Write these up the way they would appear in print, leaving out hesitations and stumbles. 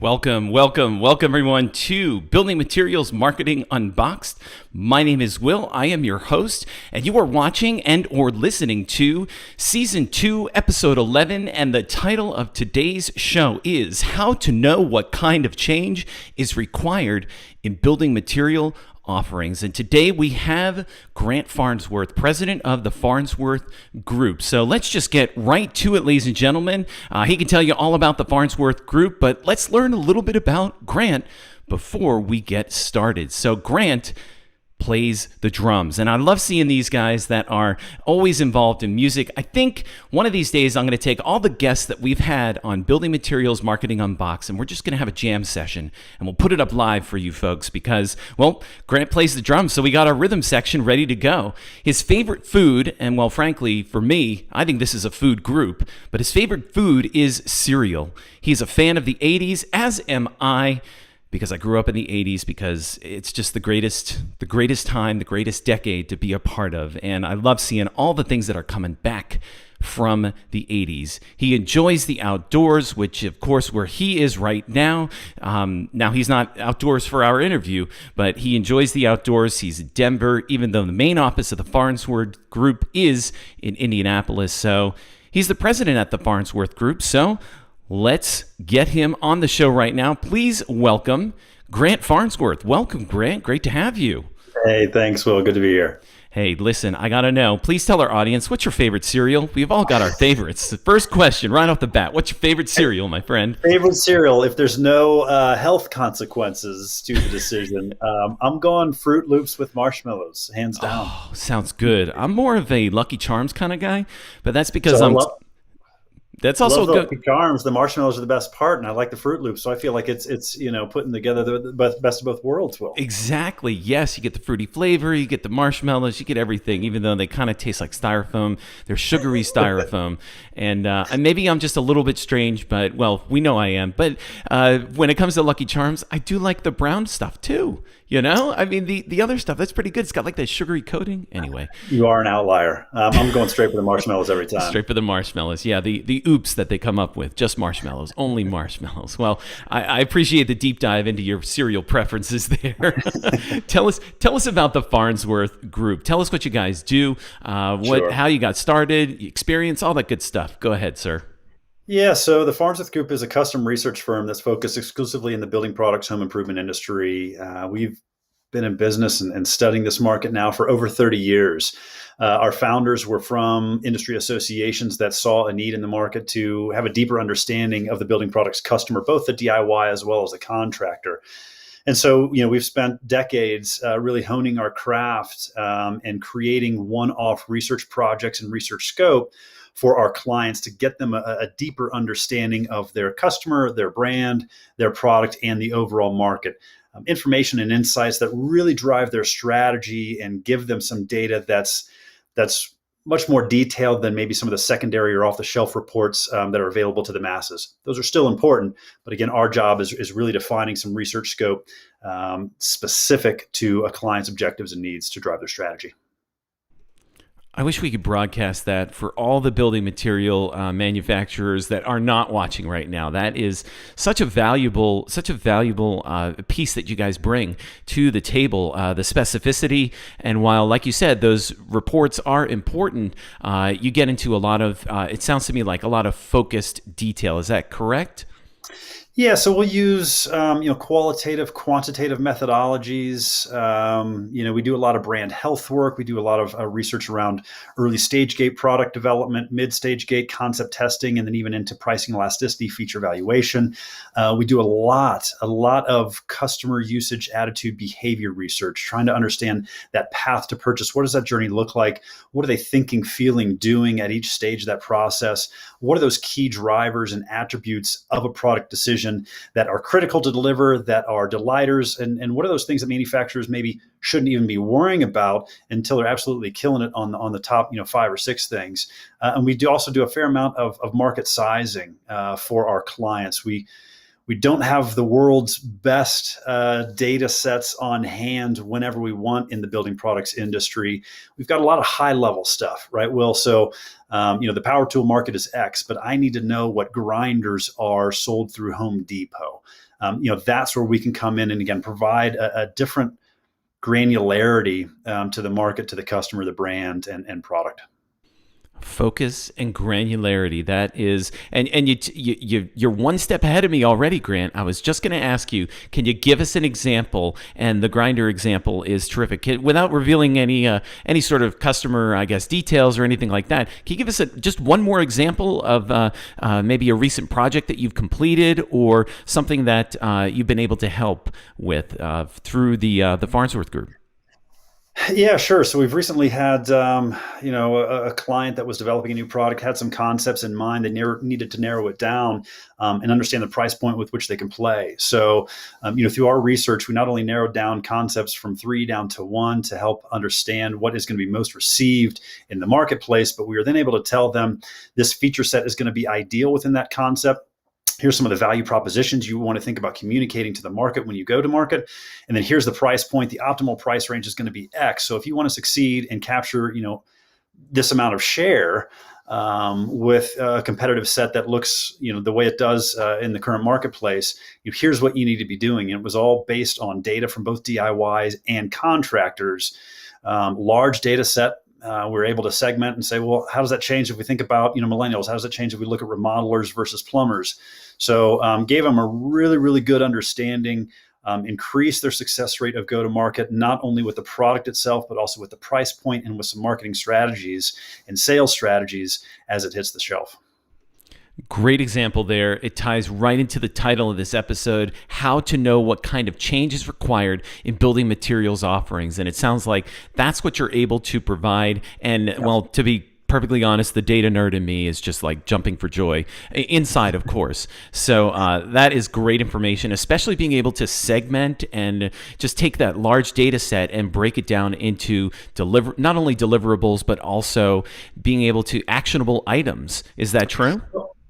Welcome, everyone to Building Materials Marketing Unboxed. My name is Will. I am your host, and you are watching and or listening to Season 2, Episode 11, and the title of today's show is How to Know What Kind of Change is Required in Building Material Offerings. And today we have Grant Farnsworth, president of the Farnsworth Group. So let's just get right to it, ladies and gentlemen. He can tell you all about the Farnsworth Group, but let's learn a little bit about Grant before we get started. So Grant plays the drums. And I love seeing these guys that are always involved in music. I think one of these days I'm going to take all the guests that we've had on Building Materials Marketing Unboxed, and we're just going to have a jam session, and we'll put it up live for you folks because, well, Grant plays the drums, so we got our rhythm section ready to go. His favorite food, and well, frankly, for me, I think this is a food group, but his favorite food is cereal. He's a fan of the 80s, as am I, because I grew up in the 80s, because it's just the greatest time, the greatest decade to be a part of. And I love seeing all the things that are coming back from the 80s. He enjoys the outdoors, which of course where he is right now. Now he's not outdoors for our interview, but he enjoys the outdoors. He's in Denver, even though the main office of the Farnsworth Group is in Indianapolis. So he's the president at the Farnsworth Group. So let's get him on the show right now. Please welcome Grant Farnsworth. Welcome, Grant. Great to have you. Hey, thanks, Will. Good to be here. Hey, listen, I got to know. Please tell our audience, what's your favorite cereal? We've all got our favorites. The first question right off the bat, what's your favorite cereal, my friend? Favorite cereal, if there's no health consequences to the decision, I'm going Fruit Loops with marshmallows, hands down. Oh, sounds good. I'm more of a Lucky Charms kind of guy, but that's because That's also good. good. The Charms, the marshmallows are the best part, and I like the Fruit Loops. So I feel like it's putting together the best of both worlds. Will Exactly. Yes, you get the fruity flavor, you get the marshmallows, you get everything. Even though they kind of taste like styrofoam, they're sugary styrofoam. And maybe I'm just a little bit strange, but well, we know I am. But when it comes to Lucky Charms, I do like the brown stuff too. You know, I mean, the other stuff, that's pretty good. It's got like that sugary coating. Anyway. You are an outlier. I'm going straight for the marshmallows every time. Straight for the marshmallows. Yeah, the oops that they come up with. Just marshmallows. Only marshmallows. Well, I appreciate the deep dive into your cereal preferences there. Tell us about the Farnsworth Group. Tell us what you guys do, Sure. how you got started, experience, all that good stuff. Go ahead, sir. Yeah, so the Farnsworth Group is a custom research firm that's focused exclusively in the building products, home improvement industry. We've been in business and studying this market now for over 30 years. Our founders were from industry associations that saw a need in the market to have a deeper understanding of the building products customer, both the DIY as well as the contractor. And so, we've spent decades really honing our craft and creating one-off research projects and research scope for our clients to get them a deeper understanding of their customer, their brand, their product, and the overall market. Information and insights that really drive their strategy and give them some data that's much more detailed than maybe some of the secondary or off-the-shelf reports that are available to the masses. Those are still important, but again, our job is really defining some research scope specific to a client's objectives and needs to drive their strategy. I wish we could broadcast that for all the building material manufacturers that are not watching right now. That is such a valuable piece that you guys bring to the table, the specificity. And while, like you said, those reports are important, you get into a lot of, it sounds to me like a lot of focused detail. Is that correct? Yeah, so we'll use qualitative, quantitative methodologies. We do a lot of brand health work. We do a lot of research around early stage gate product development, mid stage gate concept testing, and then even into pricing elasticity, feature evaluation. We do a lot of customer usage, attitude, behavior research, trying to understand that path to purchase. What does that journey look like? What are they thinking, feeling, doing at each stage of that process? What are those key drivers and attributes of a product decision that are critical to deliver, that are delighters, and what are those things that manufacturers maybe shouldn't even be worrying about until they're absolutely killing it on the top 5 or 6 things. And we also do a fair amount of market sizing for our clients. We don't have the world's best data sets on hand whenever we want in the building products industry. We've got a lot of high level stuff, right, Will? So, the power tool market is X, but I need to know what grinders are sold through Home Depot. That's where we can come in and again provide a different granularity to the market, to the customer, the brand, and product. Focus and granularity. That is, and you're one step ahead of me already, Grant. I was just going to ask you, can you give us an example? And the grinder example is terrific. Without revealing any sort of customer, I guess, details or anything like that, can you give us just one more example of maybe a recent project that you've completed or something that you've been able to help with through the Farnsworth Group? Yeah, sure. So we've recently had, a client that was developing a new product, had some concepts in mind. They needed to narrow it down and understand the price point with which they can play. So, through our research, we not only narrowed down concepts from 3 down to 1 to help understand what is going to be most received in the marketplace, but we were then able to tell them this feature set is going to be ideal within that concept. Here's some of the value propositions you want to think about communicating to the market when you go to market. And then here's the price point. The optimal price range is going to be X. So if you want to succeed and capture, this amount of share with a competitive set that looks, the way it does in the current marketplace, here's what you need to be doing. And it was all based on data from both DIYs and contractors, large data set. We're able to segment and say, well, how does that change if we think about, millennials? How does it change if we look at remodelers versus plumbers? So gave them a really, really good understanding, increase their success rate of go-to-market, not only with the product itself, but also with the price point and with some marketing strategies and sales strategies as it hits the shelf. Great example there. It ties right into the title of this episode, how to know what kind of change is required in building materials offerings. And it sounds like that's what you're able to provide. And well, to be perfectly honest, the data nerd in me is just like jumping for joy inside, of course. So that is great information, especially being able to segment and just take that large data set and break it down into not only deliverables, but also being able to actionable items. Is that true?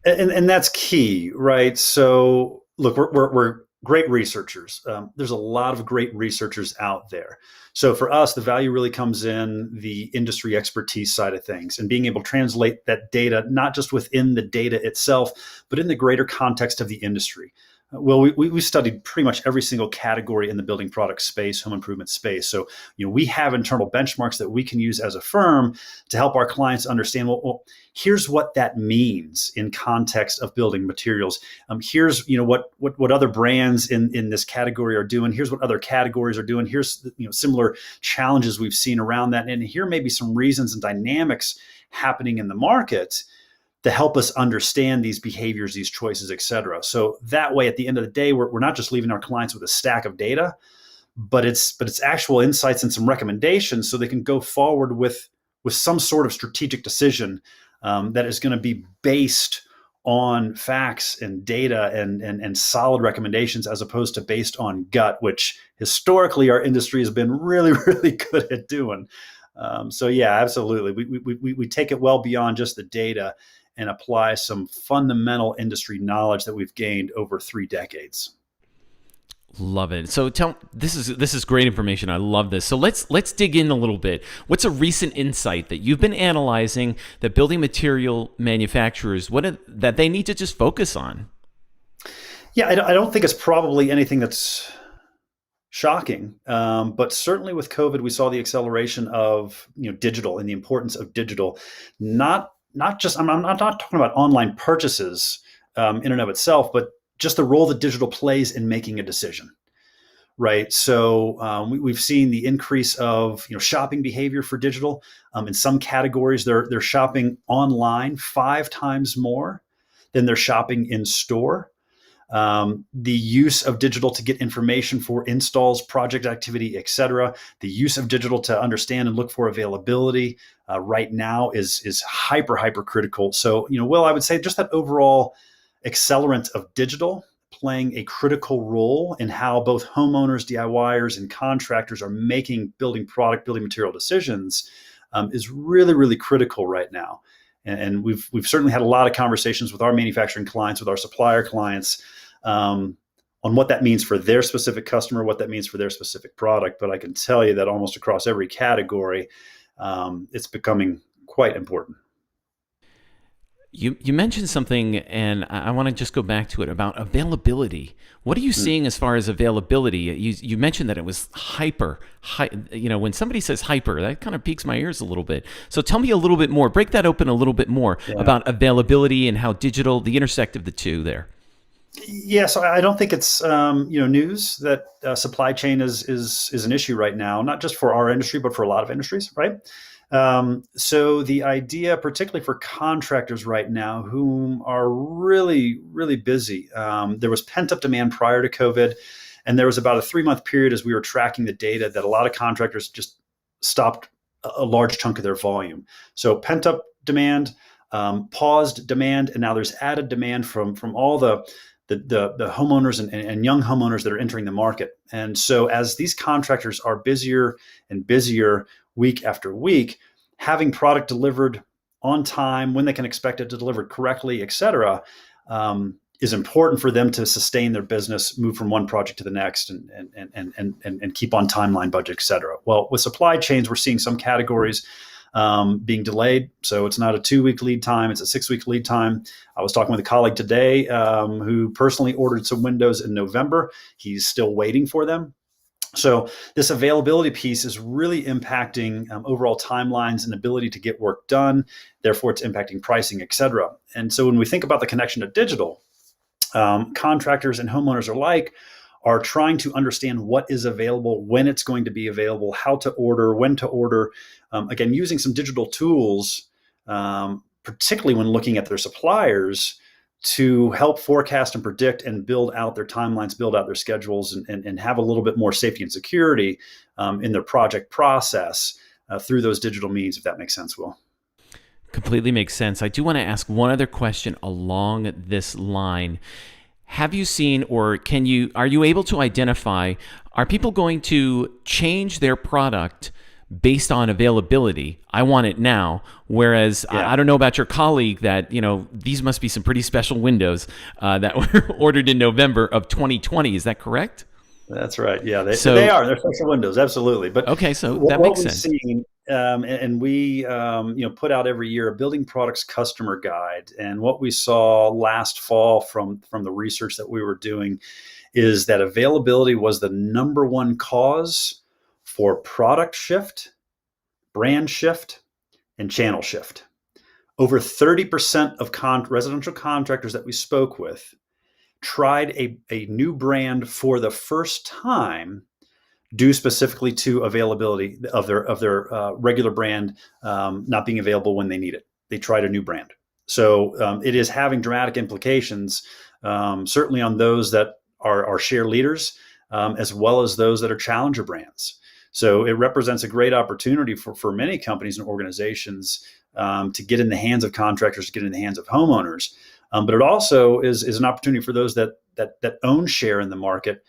And that's key, right? So look, we're great researchers. There's a lot of great researchers out there. So for us, the value really comes in the industry expertise side of things and being able to translate that data, not just within the data itself, but in the greater context of the industry. Well, we studied pretty much every single category in the building product space, home improvement space. So, we have internal benchmarks that we can use as a firm to help our clients understand, well, here's what that means in context of building materials. Here's, what other brands in this category are doing. Here's what other categories are doing. Here's, similar challenges we've seen around that. And here may be some reasons and dynamics happening in the market to help us understand these behaviors, these choices, et cetera. So that way, at the end of the day, we're not just leaving our clients with a stack of data, but it's actual insights and some recommendations so they can go forward with some sort of strategic decision that is going to be based on facts and data and solid recommendations as opposed to based on gut, which historically our industry has been really, really good at doing. So yeah, absolutely. We take it well beyond just the data and apply some fundamental industry knowledge that we've gained over 3 decades. Love it. So this is great information. I love this. So let's dig in a little bit. What's a recent insight that you've been analyzing that building material manufacturers that they need to just focus on? Yeah, I don't think it's probably anything that's shocking, but certainly with COVID, we saw the acceleration of digital and the importance of digital. Not just, I'm not talking about online purchases in and of itself, but just the role that digital plays in making a decision, right? So we've seen the increase of shopping behavior for digital. In some categories, they're shopping online 5 times more than they're shopping in store. The use of digital to get information for installs, project activity, et cetera. The use of digital to understand and look for availability right now is hyper critical. So, Will, I would say just that overall accelerant of digital playing a critical role in how both homeowners, DIYers, and contractors are making building material decisions is really, really critical right now. And we've certainly had a lot of conversations with our manufacturing clients, with our supplier clients, on what that means for their specific customer, what that means for their specific product. But I can tell you that almost across every category, it's becoming quite important. You mentioned something, and I want to just go back to it about availability. What are you seeing as far as availability? You mentioned that it was when somebody says hyper, that kind of piques my ears a little bit. So tell me a little bit more. Break that open a little bit more Yeah. about availability and how digital, the intersect of the two there. Yeah, so I don't think it's news that supply chain is an issue right now, not just for our industry, but for a lot of industries, right? So the idea, particularly for contractors right now, whom are really, really busy, there was pent up demand prior to COVID, and there was about a 3 month period as we were tracking the data that a lot of contractors just stopped a large chunk of their volume. So pent up demand, paused demand, and now there's added demand from all the homeowners and young homeowners that are entering the market. And so as these contractors are busier and busier week after week, having product delivered on time, when they can expect it to deliver correctly, et cetera, is important for them to sustain their business, move from one project to the next, and keep on timeline, budget, et cetera. Well, with supply chains, we're seeing some categories being delayed. So it's not a 2 week lead time, it's a 6 week lead time. I was talking with a colleague today who personally ordered some windows in November. He's still waiting for them. So this availability piece is really impacting overall timelines and ability to get work done. Therefore, it's impacting pricing, et cetera. And so when we think about the connection to digital, contractors and homeowners alike are trying to understand what is available, when it's going to be available, how to order, when to order. Again, using some digital tools, particularly when looking at their suppliers, to help forecast and predict and build out their timelines, build out their schedules, and have a little bit more safety and security in their project process through those digital means, if that makes sense, Will. Completely makes sense. I do want to ask one other question along this line. Have you seen, or are you able to identify, are people going to change their product based on availability? I want it now. Whereas I don't know about your colleague that, these must be some pretty special windows that were ordered in November of 2020. Is that correct? That's right. Yeah, they are. They're special windows. Absolutely. But okay, so that makes sense. Seen, and we put out every year a building products customer guide. And what we saw last fall from the research that we were doing is that availability was the number one cause for product shift, brand shift, and channel shift. Over 30% of residential contractors that we spoke with tried a new brand for the first time due specifically to availability of their regular brand not being available when they need it. They tried a new brand. So it is having dramatic implications, certainly on those that are share leaders, as well as those that are challenger brands. So it represents a great opportunity for many companies and organizations to get in the hands of contractors, to get in the hands of homeowners. But it also is an opportunity for those that own share in the market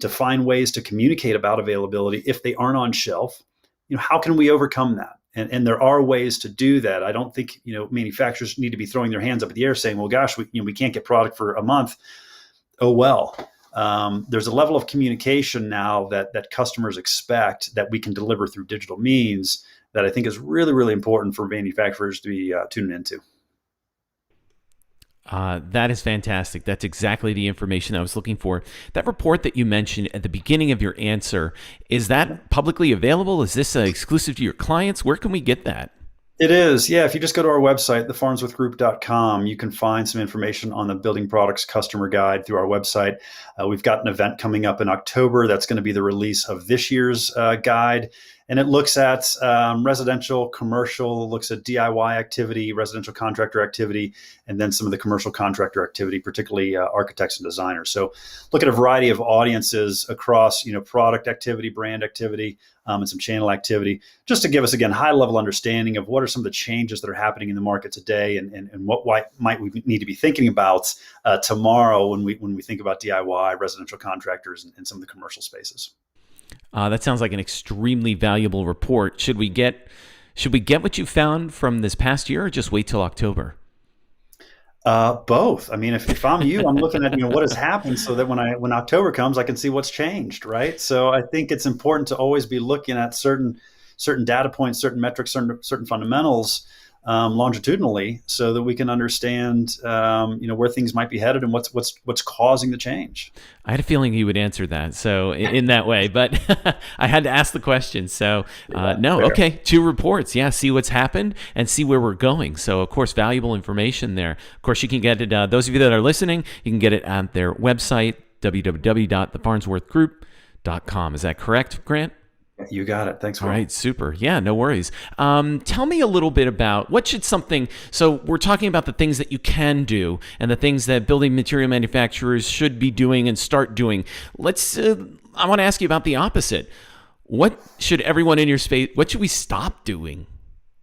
to find ways to communicate about availability if they aren't on shelf. How can we overcome that? And there are ways to do that. I don't think manufacturers need to be throwing their hands up in the air saying, "Well, gosh, we can't get product for a month." Oh well. There's a level of communication now that customers expect that we can deliver through digital means that I think is really, really important for manufacturers to be tuning into. That is fantastic. That's exactly the information I was looking for. That report that you mentioned at the beginning of your answer, is that publicly available? Is this exclusive to your clients? Where can we get that? It is. Yeah. If you just go to our website, thefarnsworthgroup.com, you can find some information on the building products customer guide through our website. We've got an event coming up in October. That's going to be the release of this year's guide. And it looks at residential, commercial, looks at DIY activity, residential contractor activity, and then some of the commercial contractor activity, particularly architects and designers. So look at a variety of audiences across, product activity, brand activity, and some channel activity, just to give us, again, high level understanding of what are some of the changes that are happening in the market today and what might we need to be thinking about tomorrow when we think about DIY, residential contractors, and some of the commercial spaces. That sounds like an extremely valuable report. Should we get what you found from this past year, or just wait till October? Both. I mean, if I'm you, I'm looking at what has happened, so that when October comes, I can see what's changed, right? So I think it's important to always be looking at certain data points, certain metrics, certain fundamentals longitudinally, so that we can understand where things might be headed and what's causing the change. I had a feeling you would answer that, so in that way, but I had to ask the question. So, Yeah, no, fair. okay, two reports. Yeah, see what's happened and see where we're going. So, of course, valuable information there. Of course, you can get it, those of you that are listening, you can get it at their website, www.thefarnsworthgroup.com. Is that correct, Grant? You got it. Thanks, All Will. right, super. Yeah, no worries. Tell me a little bit about what should something. So we're talking about the things that you can do and the things that building material manufacturers should be doing and start doing. Let's. I want to ask you about the opposite. What should everyone in your space? What should we stop doing?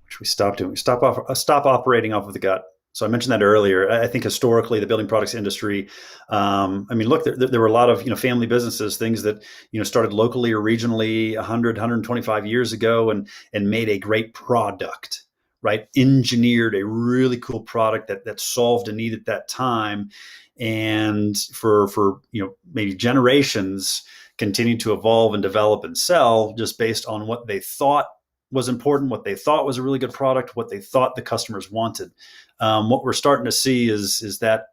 Which we stop doing. Stop operating off of the gut. So I mentioned that earlier. I think historically, the building products industry. Look, there were a lot of family businesses, things that started locally or regionally 100, 125 years ago, and made a great product, right? Engineered a really cool product that solved a need at that time, and for maybe generations continued to evolve and develop and sell just based on what they thought was important, what they thought was a really good product, what they thought the customers wanted. What we're starting to see is that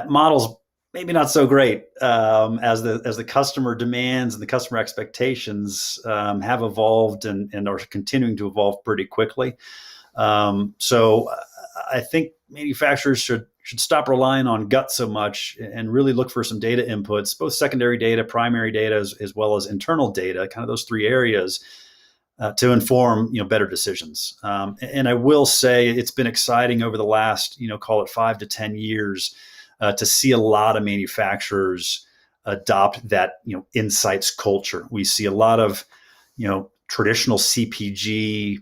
model's maybe not so great, as the customer demands and the customer expectations have evolved and are continuing to evolve pretty quickly. So I think manufacturers should stop relying on gut so much and really look for some data inputs, both secondary data, primary data, as well as internal data, kind of those three areas, to inform better decisions. And I will say it's been exciting over the last call it 5 to 10 years to see a lot of manufacturers adopt that insights culture. We see a lot of traditional CPG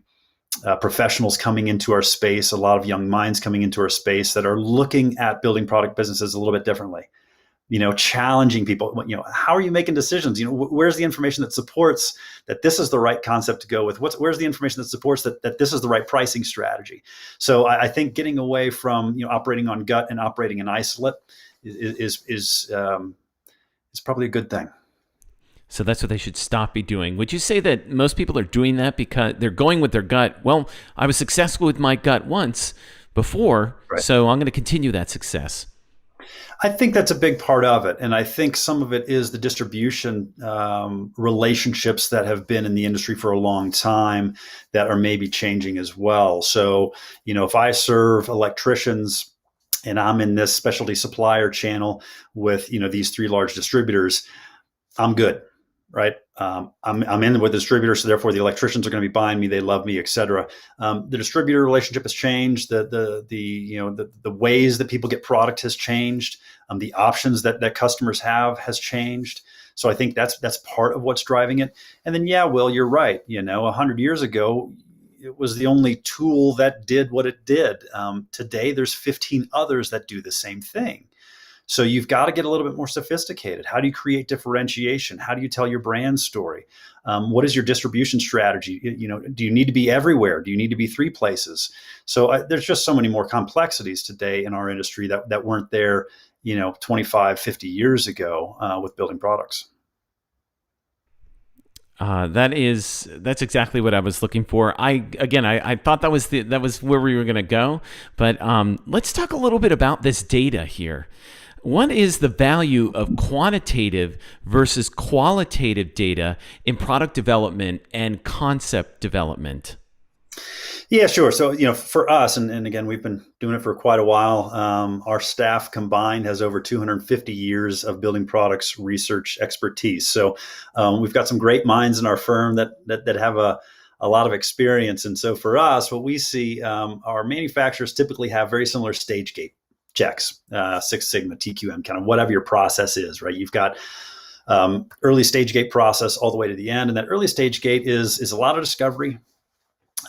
professionals coming into our space, a lot of young minds coming into our space that are looking at building product businesses a little bit differently. Challenging people, how are you making decisions? Where's the information that supports that this is the right concept to go with? Where's the information that supports that this is the right pricing strategy? So I think getting away from, operating on gut and operating in isolate is probably a good thing. So that's what they should stop be doing. Would you say that most people are doing that because they're going with their gut? Well, I was successful with my gut once before, Right. so I'm going to continue that success. I think that's a big part of it. And I think some of it is the distribution relationships that have been in the industry for a long time that are maybe changing as well. So, if I serve electricians and I'm in this specialty supplier channel with, these three large distributors, I'm good, right? I'm in with the distributor, so therefore the electricians are going to be buying me. They love me, et cetera. The distributor relationship has changed. The ways that people get product has changed. The options that customers have has changed. So I think that's part of what's driving it. And then, yeah, Will, you're right. 100 years ago, it was the only tool that did what it did. Today, there's 15 others that do the same thing. So you've got to get a little bit more sophisticated. How do you create differentiation? How do you tell your brand story? What is your distribution strategy? Do you need to be everywhere? Do you need to be three places? So there's just so many more complexities today in our industry that weren't there, 25, 50 years ago with building products. That's exactly what I was looking for. I thought that was where we were going to go, but let's talk a little bit about this data here. What is the value of quantitative versus qualitative data in product development and concept development? Yeah, sure. So, for us, and again, we've been doing it for quite a while. Our staff combined has over 250 years of building products research expertise. So we've got some great minds in our firm that have a lot of experience. And so for us, what we see, our manufacturers typically have very similar stage gate checks, Six Sigma, TQM, kind of whatever your process is, right? You've got early stage gate process all the way to the end. And that early stage gate is a lot of discovery,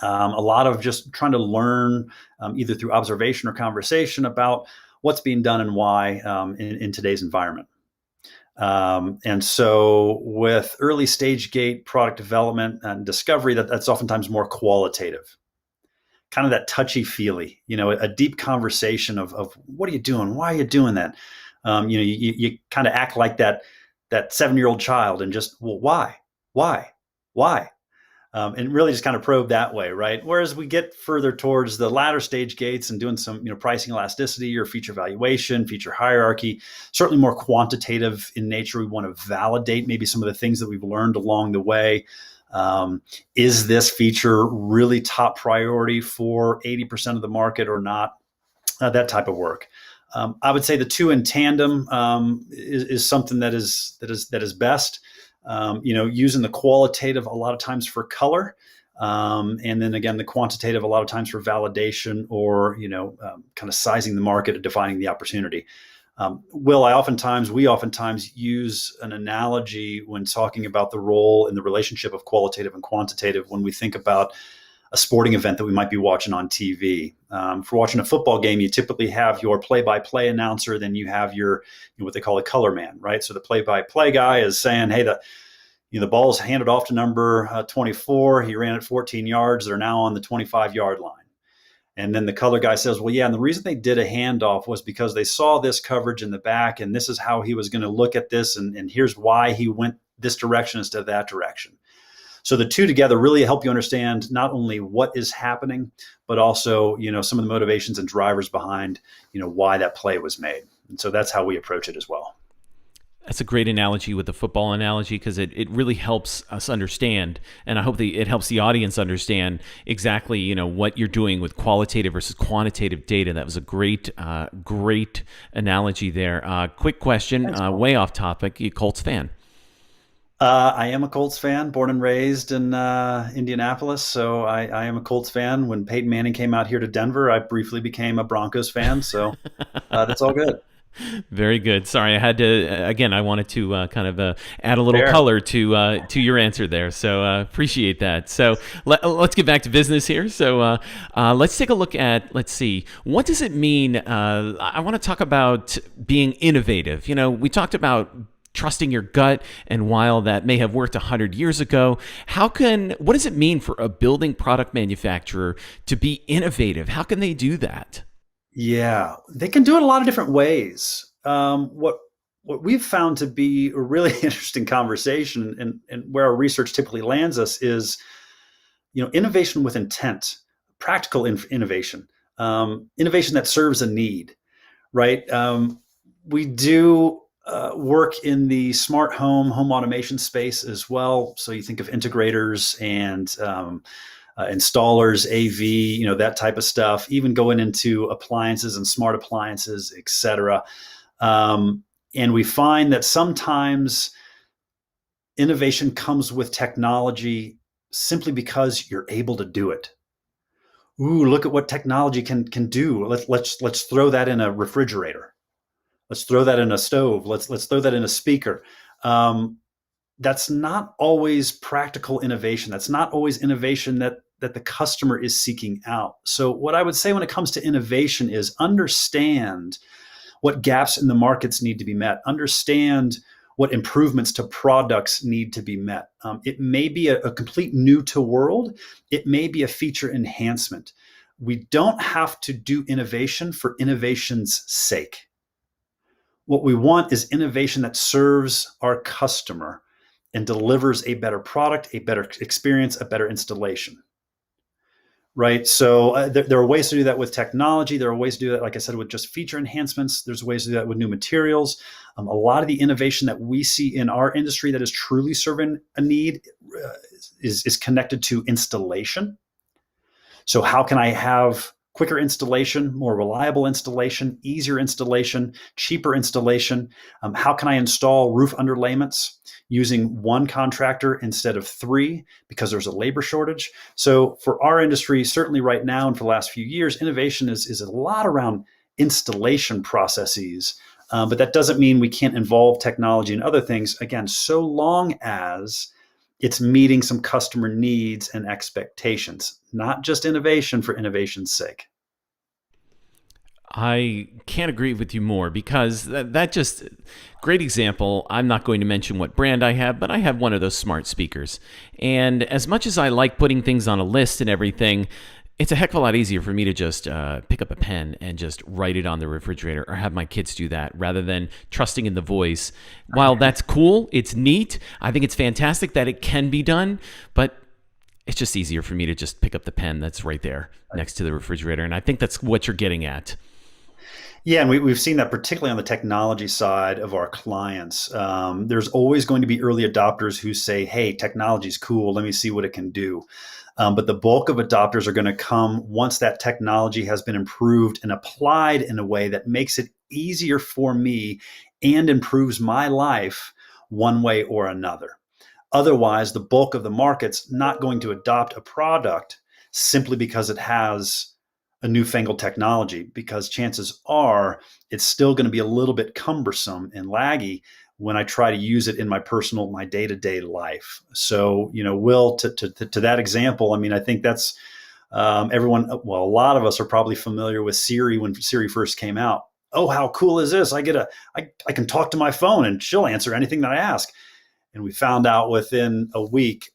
a lot of just trying to learn either through observation or conversation about what's being done and why in today's environment. And so with early stage gate product development and discovery, that's oftentimes more qualitative, kind of that touchy feely, a deep conversation of what are you doing? Why are you doing that? You kind of act like that 7-year-old child and just, well, why? and really just kind of probe that way, right? Whereas we get further towards the latter stage gates and doing some, pricing elasticity or feature valuation, feature hierarchy, certainly more quantitative in nature. We want to validate maybe some of the things that we've learned along the way. Is this feature really top priority for 80% of the market or not? That type of work. I would say the two in tandem is something that is best. Using the qualitative a lot of times for color, and then again the quantitative a lot of times for validation or kind of sizing the market and defining the opportunity. We oftentimes use an analogy when talking about the role and the relationship of qualitative and quantitative when we think about a sporting event that we might be watching on TV. For watching a football game, you typically have your play-by-play announcer, then you have your what they call a color man, right? So the play-by-play guy is saying, hey, the ball's handed off to number 24. He ran it 14 yards. They're now on the 25-yard line. And then the color guy says, well, yeah, and the reason they did a handoff was because they saw this coverage in the back, and this is how he was going to look at this, and here's why he went this direction instead of that direction. So the two together really help you understand not only what is happening, but also, some of the motivations and drivers behind, why that play was made. And so that's how we approach it as well. That's a great analogy with the football analogy, because it really helps us understand, and I hope that it helps the audience understand exactly, what you're doing with qualitative versus quantitative data. That was a great analogy there. Quick question, Thanks, way off topic. You a Colts fan? I am a Colts fan, born and raised in Indianapolis. So I am a Colts fan. When Peyton Manning came out here to Denver, I briefly became a Broncos fan. So that's all good. Very good. Sorry, I had to, again, I wanted to kind of add a little color to your answer there. So appreciate that. So let's get back to business here. So let's take a look at, let's see, what does it mean? I want to talk about being innovative. We talked about trusting your gut, and while that may have worked 100 years ago, what does it mean for a building product manufacturer to be innovative? How can they do that? Yeah, they can do it a lot of different ways. What we've found to be a really interesting conversation, and where our research typically lands us is, innovation with intent, practical innovation, innovation that serves a need, right? We do work in the smart home automation space as well. So you think of integrators and installers, AV, that type of stuff, even going into appliances and smart appliances, et cetera. And we find that sometimes innovation comes with technology simply because you're able to do it. Ooh, look at what technology can do. Let's throw that in a refrigerator. Let's throw that in a stove. Let's throw that in a speaker. That's not always practical innovation. That's not always innovation that the customer is seeking out. So what I would say when it comes to innovation is understand what gaps in the markets need to be met. Understand what improvements to products need to be met. It may be a complete new to world. It may be a feature enhancement. We don't have to do innovation for innovation's sake. What we want is innovation that serves our customer and delivers a better product, a better experience, a better installation. Right. So there are ways to do that with technology. There are ways to do that, like I said, with just feature enhancements. There's ways to do that with new materials. A lot of the innovation that we see in our industry that is truly serving a need is connected to installation. So how can I have quicker installation, more reliable installation, easier installation, cheaper installation? How can I install roof underlayments using one contractor instead of three because there's a labor shortage? So for our industry, certainly right now and for the last few years, innovation is a lot around installation processes. But that doesn't mean we can't involve technology and other things, again, so long as it's meeting some customer needs and expectations, not just innovation for innovation's sake. I can't agree with you more, because that just great example. I'm not going to mention what brand I have, but I have one of those smart speakers. And as much as I like putting things on a list and everything, it's a heck of a lot easier for me to just pick up a pen and just write it on the refrigerator, or have my kids do that, rather than trusting in the voice. While that's cool, it's neat, I think it's fantastic that it can be done, but It's just easier for me to just pick up the pen that's right there next to the refrigerator. And I think that's what you're getting at. Yeah, and we've seen that particularly on the technology side of our clients. There's always going to be early adopters who say, hey, technology's cool. Let me see what it can do. But the bulk of adopters are going to come once that technology has been improved and applied in a way that makes it easier for me and improves my life one way or another. Otherwise, the bulk of the market's not going to adopt a product simply because it has a newfangled technology, because chances are it's still going to be a little bit cumbersome and laggy when I try to use it in my day-to-day life. So, Will, to that example, I mean, I think that's everyone, well, a lot of us are probably familiar with Siri when Siri first came out. Oh, how cool is this? I can talk to my phone and she'll answer anything that I ask. And we found out within a week,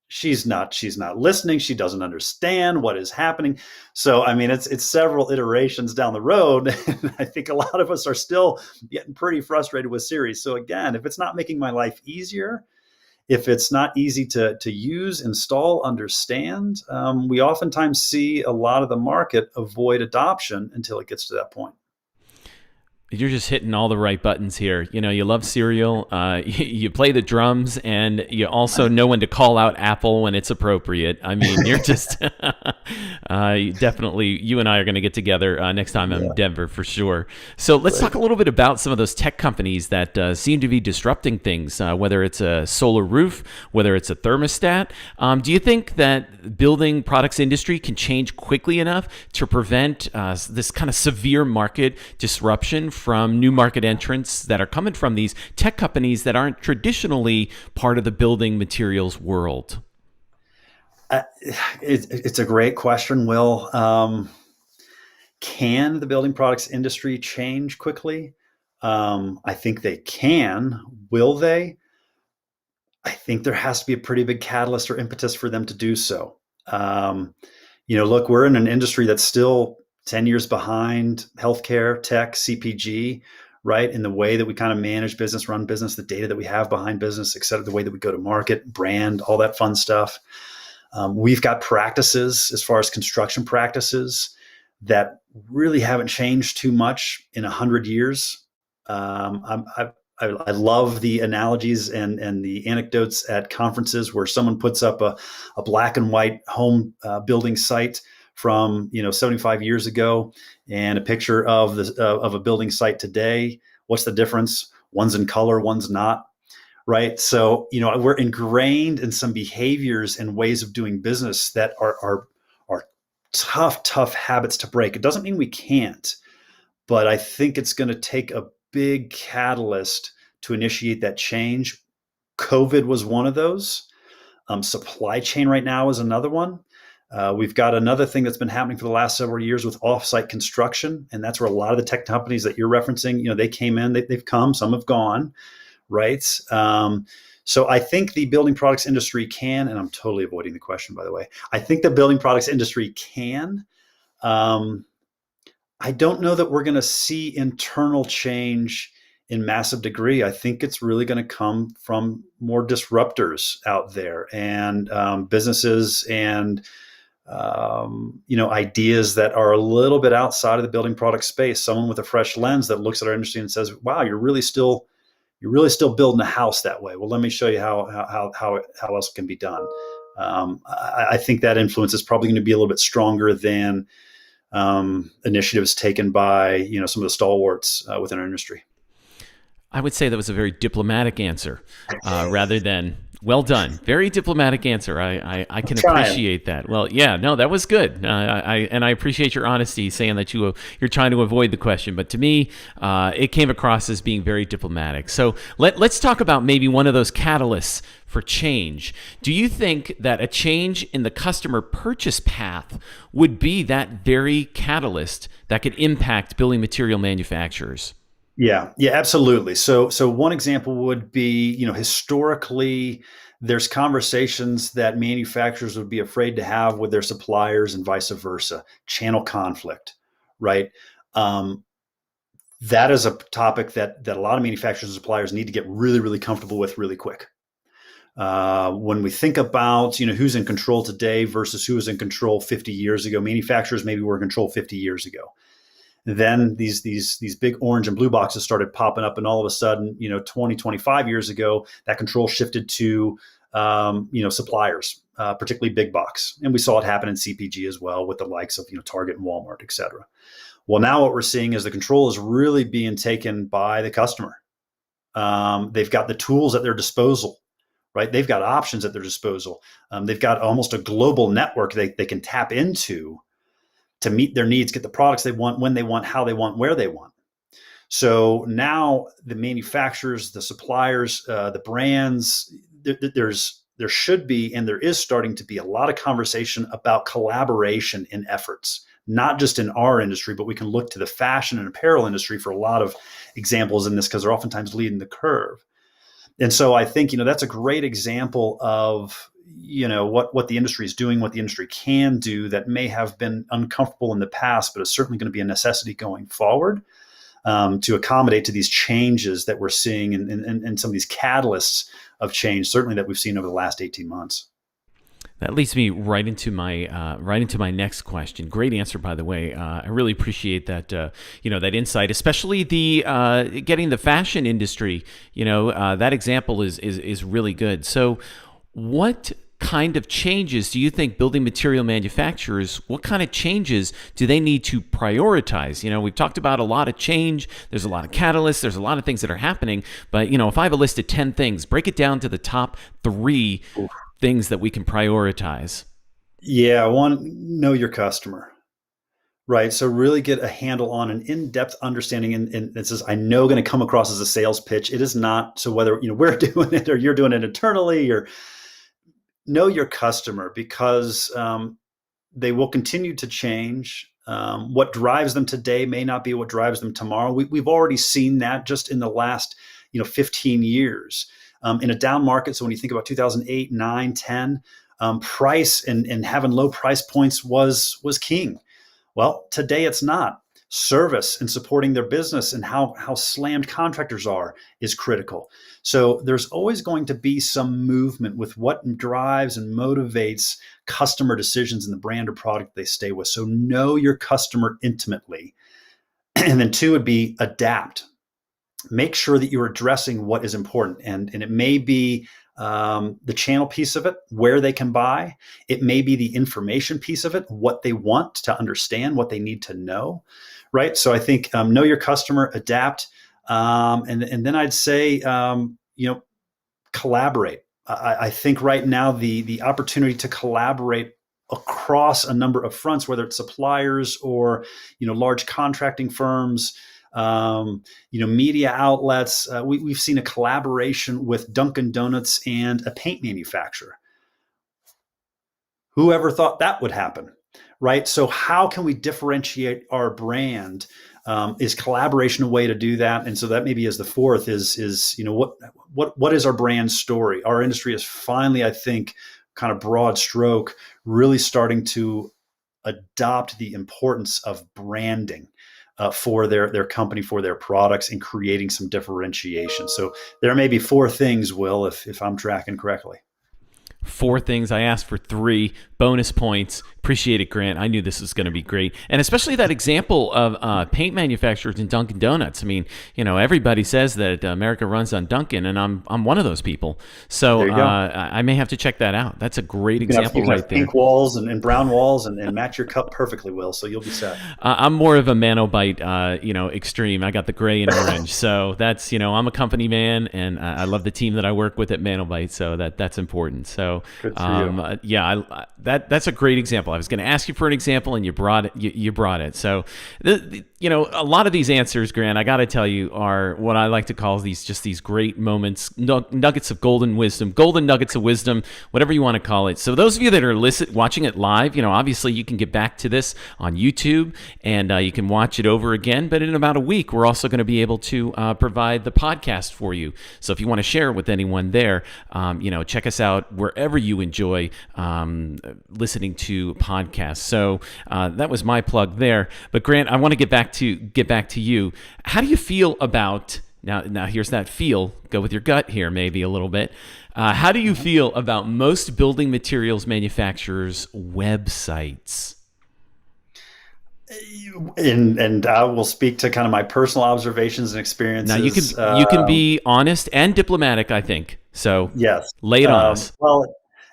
she's not listening. She doesn't understand what is happening. So, I mean, it's several iterations down the road. And I think a lot of us are still getting pretty frustrated with Siri. So again, if it's not making my life easier, if it's not easy to use, install, understand, we oftentimes see a lot of the market avoid adoption until it gets to that point. You're just hitting all the right buttons here. You love cereal, you play the drums, and you also know when to call out Apple when it's appropriate. I mean, you're just definitely, you and I are going to get together next time I'm in Denver for sure. So let's talk a little bit about some of those tech companies that seem to be disrupting things, whether it's a solar roof, whether it's a thermostat. Do you think that building products industry can change quickly enough to prevent this kind of severe market disruption from new market entrants that are coming from these tech companies that aren't traditionally part of the building materials world? It's a great question, Will. Can the building products industry change quickly? I think they can. Will they? I think there has to be a pretty big catalyst or impetus for them to do so. Look, we're in an industry that's still 10 years behind healthcare, tech, CPG, right? In the way that we kind of manage business, run business, the data that we have behind business, et cetera, the way that we go to market, brand, all that fun stuff. We've got practices as far as construction practices that really haven't changed too much in 100 years. I love the analogies and the anecdotes at conferences where someone puts up a black and white home building site from 75 years ago and a picture of a building site today. What's the difference? One's in color, one's not. Right. So, we're ingrained in some behaviors and ways of doing business that are tough habits to break. It doesn't mean we can't, but I think it's going to take a big catalyst to initiate that change. COVID was one of those. Supply chain right now is another one. We've got another thing that's been happening for the last several years with offsite construction. And that's where a lot of the tech companies that you're referencing, they came in, they've come, some have gone. Right. So I think the building products industry can, and I'm totally avoiding the question, by the way. I think the building products industry can. I don't know that we're going to see internal change in massive degree. I think it's really going to come from more disruptors out there and businesses and ideas that are a little bit outside of the building product space. Someone with a fresh lens that looks at our industry and says, "Wow, you're really still building a house that way. Well, let me show you how else it can be done." I think that influence is probably going to be a little bit stronger than initiatives taken by some of the stalwarts within our industry. I would say that was a very diplomatic answer, rather than well done. Very diplomatic answer. I can appreciate that. Well, yeah, no, that was good. I appreciate your honesty saying that you're trying to avoid the question. But to me, it came across as being very diplomatic. So let's talk about maybe one of those catalysts for change. Do you think that a change in the customer purchase path would be that very catalyst that could impact building material manufacturers? Yeah, absolutely. So one example would be, historically, there's conversations that manufacturers would be afraid to have with their suppliers and vice versa, channel conflict, right? That is a topic that a lot of manufacturers and suppliers need to get really, really comfortable with really quick. When we think about, who's in control today versus who was in control 50 years ago, manufacturers maybe were in control 50 years ago. Then these big orange and blue boxes started popping up, and all of a sudden, 20, 25 years ago, that control shifted to suppliers, particularly big box. And we saw it happen in CPG as well with the likes of Target and Walmart, et cetera. Well, now what we're seeing is the control is really being taken by the customer. They've got the tools at their disposal, right? They've got options at their disposal. They've got almost a global network they can tap into to meet their needs, get the products they want, when they want, how they want, where they want. So now the manufacturers, the suppliers, the brands, there should be, and there is starting to be a lot of conversation about collaboration in efforts, not just in our industry, but we can look to the fashion and apparel industry for a lot of examples in this, because they're oftentimes leading the curve. And so I think, that's a great example of, what the industry is doing, what the industry can do that may have been uncomfortable in the past, but is certainly going to be a necessity going forward, to accommodate to these changes that we're seeing and some of these catalysts of change, certainly that we've seen over the last 18 months. That leads me right into my next question. Great answer, by the way. I really appreciate that. That insight, especially the getting the fashion industry. That example is really good. So, what kind of changes do you think building material manufacturers? What kind of changes do they need to prioritize? We've talked about a lot of change. There's a lot of catalysts. There's a lot of things that are happening. But if I have a list of 10 things, break it down to the top 3. Oof. Things that we can prioritize. Yeah, one, know your customer, right? So really get a handle on an in-depth understanding. And this is, I know, going to come across as a sales pitch. It is not. So whether we're doing it or you're doing it internally, or know your customer, because they will continue to change. What drives them today may not be what drives them tomorrow. We've already seen that just in the last 15 years. In a down market, so when you think about 2008, 9, 10, price and having low price points was king. Well, today it's not. Service and supporting their business and how slammed contractors are is critical. So there's always going to be some movement with what drives and motivates customer decisions in the brand or product they stay with. So know your customer intimately. And then 2 would be adapt. Make sure that you're addressing what is important. And it may be the channel piece of it, where they can buy. It may be the information piece of it, what they want to understand, what they need to know, right? So I think know your customer, adapt. And then I'd say, collaborate. I think right now the opportunity to collaborate across a number of fronts, whether it's suppliers or, large contracting firms, media outlets. We've seen a collaboration with Dunkin' Donuts and a paint manufacturer. Whoever thought that would happen, right? So how can we differentiate our brand? Is collaboration a way to do that? And so that maybe is the 4th is what is our brand story? Our industry is finally, I think, kind of broad stroke, really starting to adopt the importance of branding. For their company, for their products, and creating some differentiation. So there may be 4 things, Will, if I'm tracking correctly. 4 things. I asked for 3 bonus points. Appreciate it, Grant. I knew this was going to be great. And especially that example of paint manufacturers and Dunkin' Donuts. I mean, everybody says that America runs on Dunkin', and I'm one of those people. So I may have to check that out. That's a great example right there. Pink walls and brown walls and match your cup perfectly, Will. So you'll be set. I'm more of a Manobite, extreme. I got the gray and orange. So that's, I'm a company man, and I love the team that I work with at Manobite. So that's important. So good for you. That's a great example. I was going to ask you for an example, and you brought it. You brought it. So, a lot of these answers, Grant, I got to tell you, are what I like to call these great moments, nuggets of golden wisdom, golden nuggets of wisdom, whatever you want to call it. So, those of you that are watching it live, obviously you can get back to this on YouTube, and you can watch it over again. But in about a week, we're also going to be able to provide the podcast for you. So, if you want to share it with anyone there, check us out wherever you enjoy listening to podcasts. So that was my plug there. But Grant, I want to get back to you. How do you feel about now? Here's that feel. Go with your gut here, maybe a little bit. How do you feel about most building materials manufacturers' websites? And I will speak to kind of my personal observations and Now experiences. you can be honest and diplomatic, I think. So Yes. lay it on us. Well,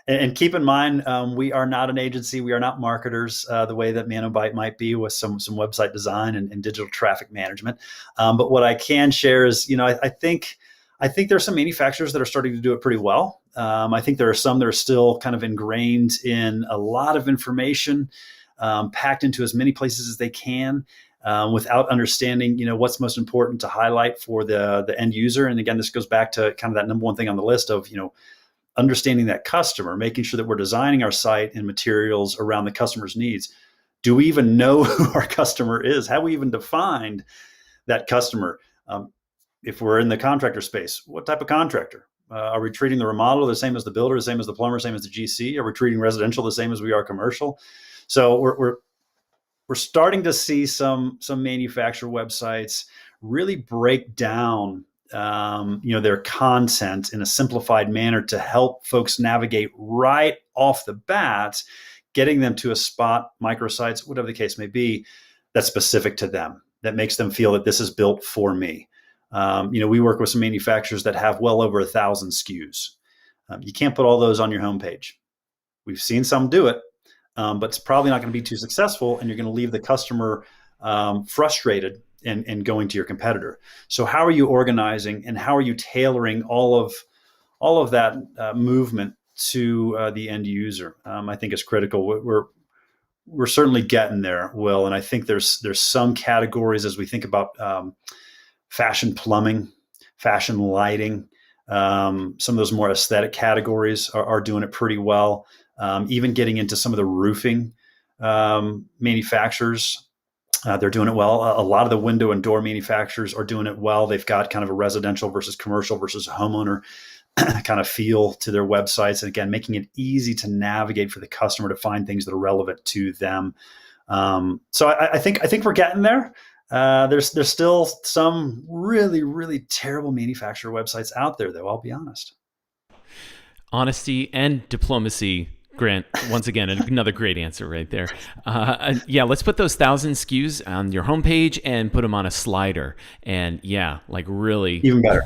and keep in mind, we are not an agency. We are not marketers the way that Manobite might be with some website design and digital traffic management. But what I can share is, I think there's some manufacturers that are starting to do it pretty well. I think there are some that are still kind of ingrained in a lot of information, packed into as many places as they can. Without understanding, what's most important to highlight for the end user. And again, this goes back to kind of that number one thing on the list of, understanding that customer, making sure that we're designing our site and materials around the customer's needs. Do we even know who our customer is? Have we even defined that customer? If we're in the contractor space, what type of contractor? Are we treating the remodeler the same as the builder, the same as the plumber, same as the GC? Are we treating residential the same as we are commercial? So we're starting to see some manufacturer websites really break down their content in a simplified manner to help folks navigate right off the bat, getting them to a spot, microsites, whatever the case may be, that's specific to them, that makes them feel that this is built for me. We work with some manufacturers that have well over 1,000 SKUs. You can't put all those on your homepage. We've seen some do it, but it's probably not going to be too successful, and you're going to leave the customer frustrated and going to your competitor. So how are you organizing and how are you tailoring all of that movement to the end user? I think is critical. We're certainly getting there, Will, and I think there's some categories as we think about fashion plumbing, fashion lighting. Some of those more aesthetic categories are doing it pretty well. Even getting into some of the roofing manufacturers, they're doing it well. A lot of the window and door manufacturers are doing it well. They've got kind of a residential versus commercial versus homeowner kind of feel to their websites. And again, making it easy to navigate for the customer to find things that are relevant to them. So I think we're getting there. There's still some really, really terrible manufacturer websites out there, though, I'll be honest. Honesty and diplomacy, Grant. Once again, another great answer right there. Yeah, let's put those 1,000 SKUs on your homepage and put them on a slider. And yeah, like really. Even better.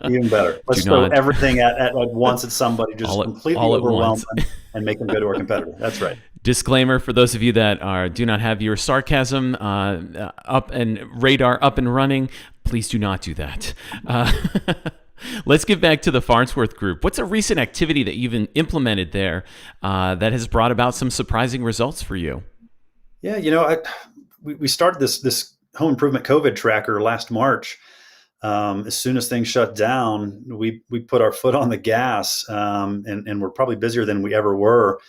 Even better. Let's throw everything at once at somebody, just completely overwhelm them and make them go to our competitor. That's right. Disclaimer for those of you that do not have your sarcasm up and radar up and running, please do not do that. Let's get back to the Farnsworth Group. What's a recent activity that you've implemented there that has brought about some surprising results for you? Yeah, we started this home improvement COVID tracker last March. As soon as things shut down, we put our foot on the gas, and we're probably busier than we ever were.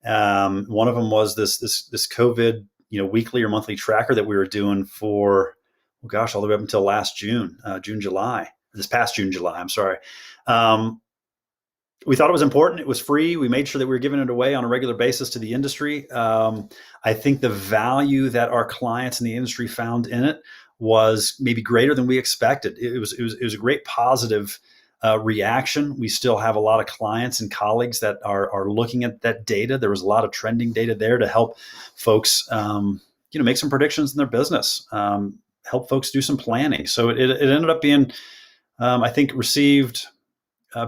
One of them was this COVID, weekly or monthly tracker that we were doing for, all the way up until last June, July. This past June, July, I'm sorry. We thought it was important. It was free. We made sure that we were giving it away on a regular basis to the industry. I think the value that our clients in the industry found in it was maybe greater than we expected. It was a great positive reaction. We still have a lot of clients and colleagues that are looking at that data. There was a lot of trending data there to help folks, make some predictions in their business, help folks do some planning. So it ended up being, I think, received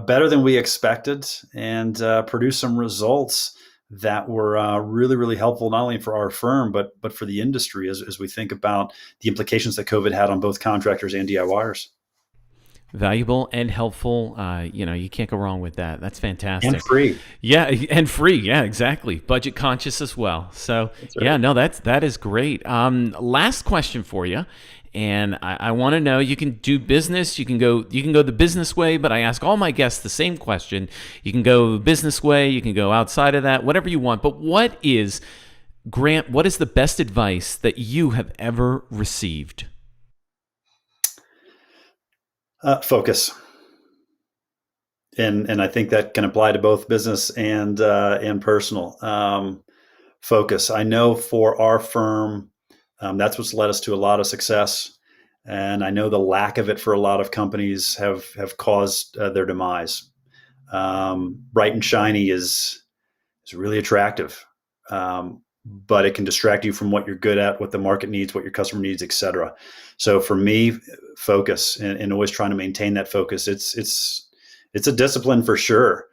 better than we expected and produced some results that were really, really helpful, not only for our firm, but for the industry as we think about the implications that COVID had on both contractors and DIYers. Valuable and helpful. You can't go wrong with that. That's fantastic. And free. Yeah, and free. Yeah, exactly. Budget conscious as well. So right. Yeah, no, that is great. Last question for you. And I want to know, you can do business, you can go the business way, but I ask all my guests the same question. You can go the business way, you can go outside of that, whatever you want. But Grant, what is the best advice that you have ever received? Focus. And I think that can apply to both business and personal. Focus. I know for our firm, that's what's led us to a lot of success. And I know the lack of it for a lot of companies have caused their demise. bright and shiny is really attractive. But it can distract you from what you're good at, what the market needs, what your customer needs, et cetera. So for me, focus and always trying to maintain that focus. It's a discipline for sure,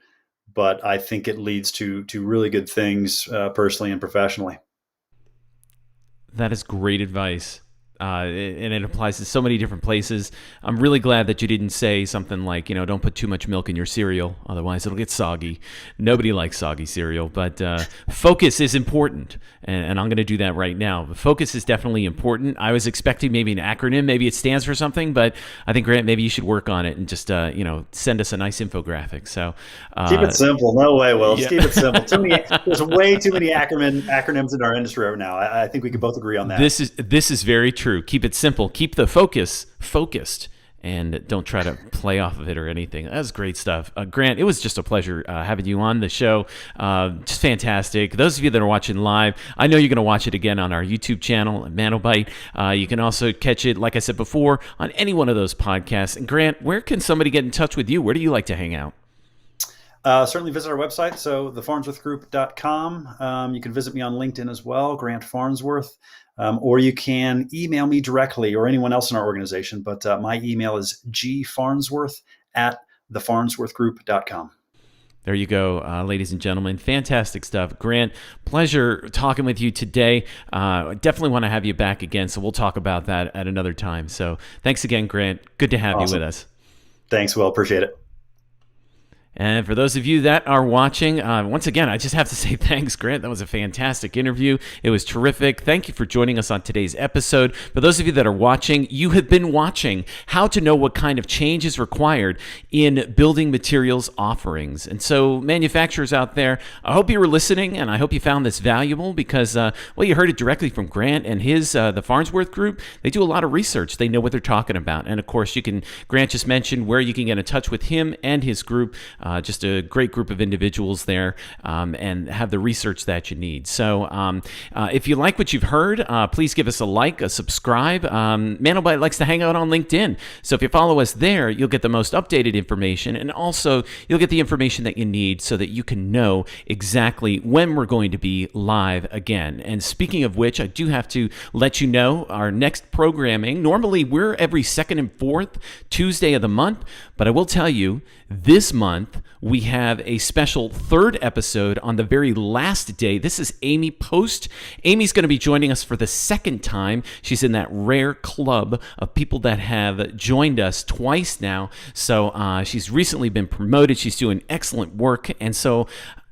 but I think it leads to really good things personally and professionally. That is great advice. And it applies to so many different places. I'm really glad that you didn't say something like, don't put too much milk in your cereal, otherwise it'll get soggy. Nobody likes soggy cereal, but focus is important, and I'm going to do that right now. Focus is definitely important. I was expecting maybe an acronym, maybe it stands for something, but I think, Grant, maybe you should work on it and just, send us a nice infographic. So keep it simple. No way, Will. Yeah. Just keep it simple. There's way too many acronyms in our industry right now. I think we can both agree on that. This is very true. Keep it simple. Keep the focus focused, and don't try to play off of it or anything. That's great stuff. Grant, it was just a pleasure having you on the show. Just fantastic. Those of you that are watching live, I know you're going to watch it again on our YouTube channel, Manobite. You can also catch it, like I said before, on any one of those podcasts. And Grant, where can somebody get in touch with you? Where do you like to hang out? Certainly visit our website, so thefarnsworthgroup.com. You can visit me on LinkedIn as well, Grant Farnsworth, or you can email me directly or anyone else in our organization. But my email is gfarnsworth@thefarnsworthgroup.com. There you go, ladies and gentlemen. Fantastic stuff. Grant, pleasure talking with you today. Definitely want to have you back again, so we'll talk about that at another time. So thanks again, Grant. Good to have you with us. Thanks, Will. Appreciate it. And for those of you that are watching, once again, I just have to say thanks, Grant. That was a fantastic interview. It was terrific. Thank you for joining us on today's episode. For those of you that are watching, you have been watching how to know what kind of change is required in building materials offerings. And so manufacturers out there, I hope you were listening, and I hope you found this valuable because, you heard it directly from Grant and the Farnsworth Group. They do a lot of research. They know what they're talking about. And of course, Grant just mentioned where you can get in touch with him and his group. Just a great group of individuals there, and have the research that you need. So if you like what you've heard, please give us a like, a subscribe. Manobite likes to hang out on LinkedIn. So if you follow us there, you'll get the most updated information, and also you'll get the information that you need so that you can know exactly when we're going to be live again. And speaking of which, I do have to let you know our next programming. Normally, we're every second and fourth Tuesday of the month, but I will tell you, this month, we have a special third episode on the very last day. This is Amy Post. Amy's going to be joining us for the second time. She's in that rare club of people that have joined us twice now. So she's recently been promoted. She's doing excellent work. And so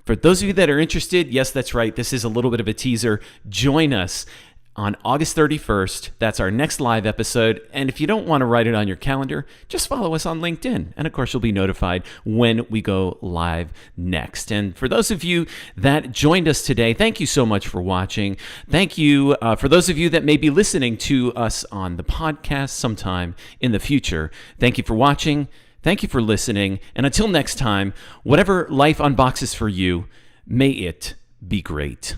for those of you that are interested, yes, that's right. This is a little bit of a teaser. Join us on August 31st. That's our next live episode. And if you don't want to write it on your calendar, just follow us on LinkedIn. And of course, you'll be notified when we go live next. And for those of you that joined us today, thank you so much for watching. Thank you for those of you that may be listening to us on the podcast sometime in the future. Thank you for watching. Thank you for listening. And until next time, whatever life unboxes for you, may it be great.